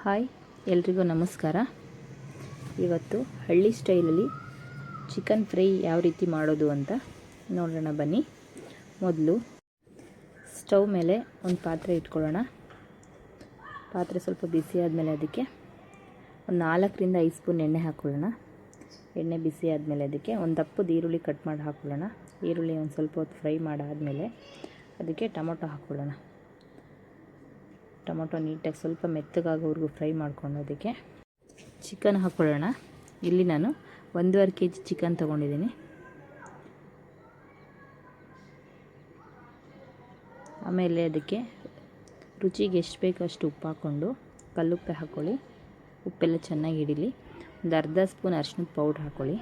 Hi ಎಲ್ರಿಗೂ ನಮಸ್ಕಾರ. ಇವತ್ತು ಹಳ್ಳಿ ಸ್ಟೈಲಲ್ಲಿ ಚಿಕನ್ ಫ್ರೈ ಯಾವ ರೀತಿ ಮಾಡೋದು ಅಂತ ನೋಡೋಣ ಬನ್ನಿ. ಮೊದಲು ಸ್ಟವ್ ಮೇಲೆ ಒಂದು ಪಾತ್ರೆ ಇಟ್ಕೊಳ್ಳೋಣ. ಪಾತ್ರೆ ಸ್ವಲ್ಪ ಬಿಸಿ ಆದಮೇಲೆ ಅದಕ್ಕೆ ಒಂದು 4ರಿಂದ 5 ಸ್ಪೂನ್ ಎಣ್ಣೆ ಹಾಕ್ಕೊಳ್ಳೋಣ. ಎಣ್ಣೆ ಬಿಸಿ ಆದಮೇಲೆ ಅದಕ್ಕೆ ಒಂದು ದಪ್ಪದ ಈರುಳ್ಳಿ ಕಟ್ ಮಾಡಿ ಹಾಕ್ಕೊಳ್ಳೋಣ. ಈರುಳ್ಳಿ ಒಂದು ಸ್ವಲ್ಪ ಹೊತ್ತು ಫ್ರೈ ಮಾಡಾದಮೇಲೆ ಅದಕ್ಕೆ ಟೊಮೊಟೊ ಹಾಕ್ಕೊಳ್ಳೋಣ. ಟೊಮೊಟೊ ನೀಟಾಗಿ ಸ್ವಲ್ಪ ಮೆತ್ತಗಾಗೋವರೆಗೂ ಫ್ರೈ ಮಾಡ್ಕೊಂಡು ಅದಕ್ಕೆ ಚಿಕನ್ ಹಾಕ್ಕೊಳ್ಳೋಣ. ಇಲ್ಲಿ ನಾನು 1.5 kg ಚಿಕನ್ ತೊಗೊಂಡಿದ್ದೀನಿ. ಆಮೇಲೆ ಅದಕ್ಕೆ ರುಚಿಗೆ ಎಷ್ಟು ಬೇಕೋ ಅಷ್ಟು ಉಪ್ಪು ಹಾಕ್ಕೊಂಡು ಕಲ್ಲುಪ್ಪೆ ಹಾಕ್ಕೊಳ್ಳಿ. ಉಪ್ಪೆಲ್ಲ ಚೆನ್ನಾಗಿ ಹಿಡೀಲಿ. ಒಂದು ಅರ್ಧ ಸ್ಪೂನ್ ಅರಿಶಿಣದ ಪೌಡ್ರ್ ಹಾಕ್ಕೊಳ್ಳಿ.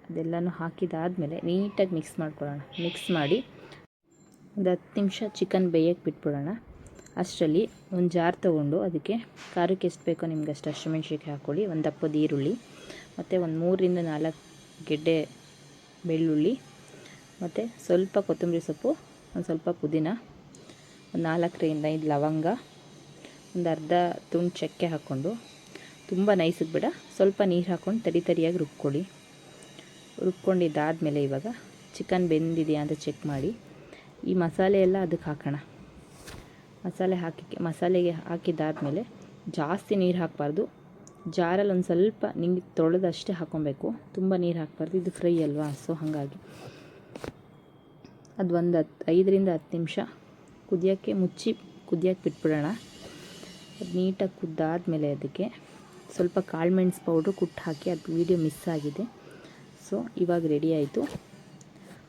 ಅದೆಲ್ಲನೂ ಹಾಕಿದಾದಮೇಲೆ ನೀಟಾಗಿ ಮಿಕ್ಸ್ ಮಾಡ್ಕೊಳ್ಳೋಣ. ಮಿಕ್ಸ್ ಮಾಡಿ ಒಂದು 10 ನಿಮಿಷ ಚಿಕನ್ ಬೇಯಕ್ಕೆ ಬಿಟ್ಬಿಡೋಣ. ಅಷ್ಟರಲ್ಲಿ ಒಂದು ಜಾರ್ ತೊಗೊಂಡು ಅದಕ್ಕೆ ಖಾರಕ್ಕೆ ಎಷ್ಟು ಬೇಕೋ ನಿಮ್ಗೆ ಅಷ್ಟು ಹಸಿಮೆಣ್ಸಿನ್ಕಾಯಿ ಹಾಕ್ಕೊಳ್ಳಿ. ಒಂದು ದಪ್ಪದ ಈರುಳ್ಳಿ ಮತ್ತು ಒಂದು 3ರಿಂದ 4 ಗೆಡ್ಡೆ ಬೆಳ್ಳುಳ್ಳಿ ಮತ್ತು ಸ್ವಲ್ಪ ಕೊತ್ತಂಬರಿ ಸೊಪ್ಪು, ಒಂದು ಸ್ವಲ್ಪ ಪುದೀನ, ಒಂದು 4ರಿಂದ 5 ಲವಂಗ, ಒಂದು ಅರ್ಧ ತುಂಡು ಚಕ್ಕೆ ಹಾಕ್ಕೊಂಡು ತುಂಬ ನೈಸಿಗೆ ಬೇಡ, ಸ್ವಲ್ಪ ನೀರು ಹಾಕ್ಕೊಂಡು ತರಿಯಾಗಿ ರುಬ್ಕೊಳ್ಳಿ. ರುಬ್ಕೊಂಡಿದ್ದಾದಮೇಲೆ ಇವಾಗ ಚಿಕನ್ ಬೆಂದಿದೆಯಾ ಅಂತ ಚೆಕ್ ಮಾಡಿ ಈ ಮಸಾಲೆ ಎಲ್ಲ ಅದಕ್ಕೆ ಹಾಕೋಣ. ಮಸಾಲೆಗೆ ಹಾಕಿದ್ದಾದಮೇಲೆ ಜಾಸ್ತಿ ನೀರು ಹಾಕಬಾರ್ದು. ಜಾರಲ್ಲಿ ಒಂದು ಸ್ವಲ್ಪ ನಿಂಗೆ ತೊಳೆದಷ್ಟೇ ಹಾಕ್ಕೊಬೇಕು, ತುಂಬ ನೀರು ಹಾಕಬಾರ್ದು. ಇದು ಫ್ರೈ ಅಲ್ವಾ, ಸೊ ಹಾಗಾಗಿ ಅದು ಒಂದು 5ರಿಂದ 10 ನಿಮಿಷ ಕುದಿಯೋಕ್ಕೆ ಬಿಟ್ಬಿಡೋಣ. ಅದು ನೀಟಾಗಿ ಕುದ್ದಾದಮೇಲೆ ಅದಕ್ಕೆ ಸ್ವಲ್ಪ ಕಾಳು ಮೆಣಸು ಪೌಡ್ರು ಕುಟ್ಟು ಹಾಕಿ. ಅದು ವೀಡಿಯೋ ಮಿಸ್ ಆಗಿದೆ. ಸೊ ಇವಾಗ ರೆಡಿ ಆಯಿತು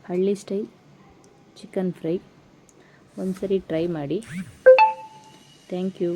ಹಳ್ಳಿ ಸ್ಟೈಲ್ ಚಿಕನ್ ಫ್ರೈ. ಒಂದು ಸರಿ ಟ್ರೈ ಮಾಡಿ. Thank you.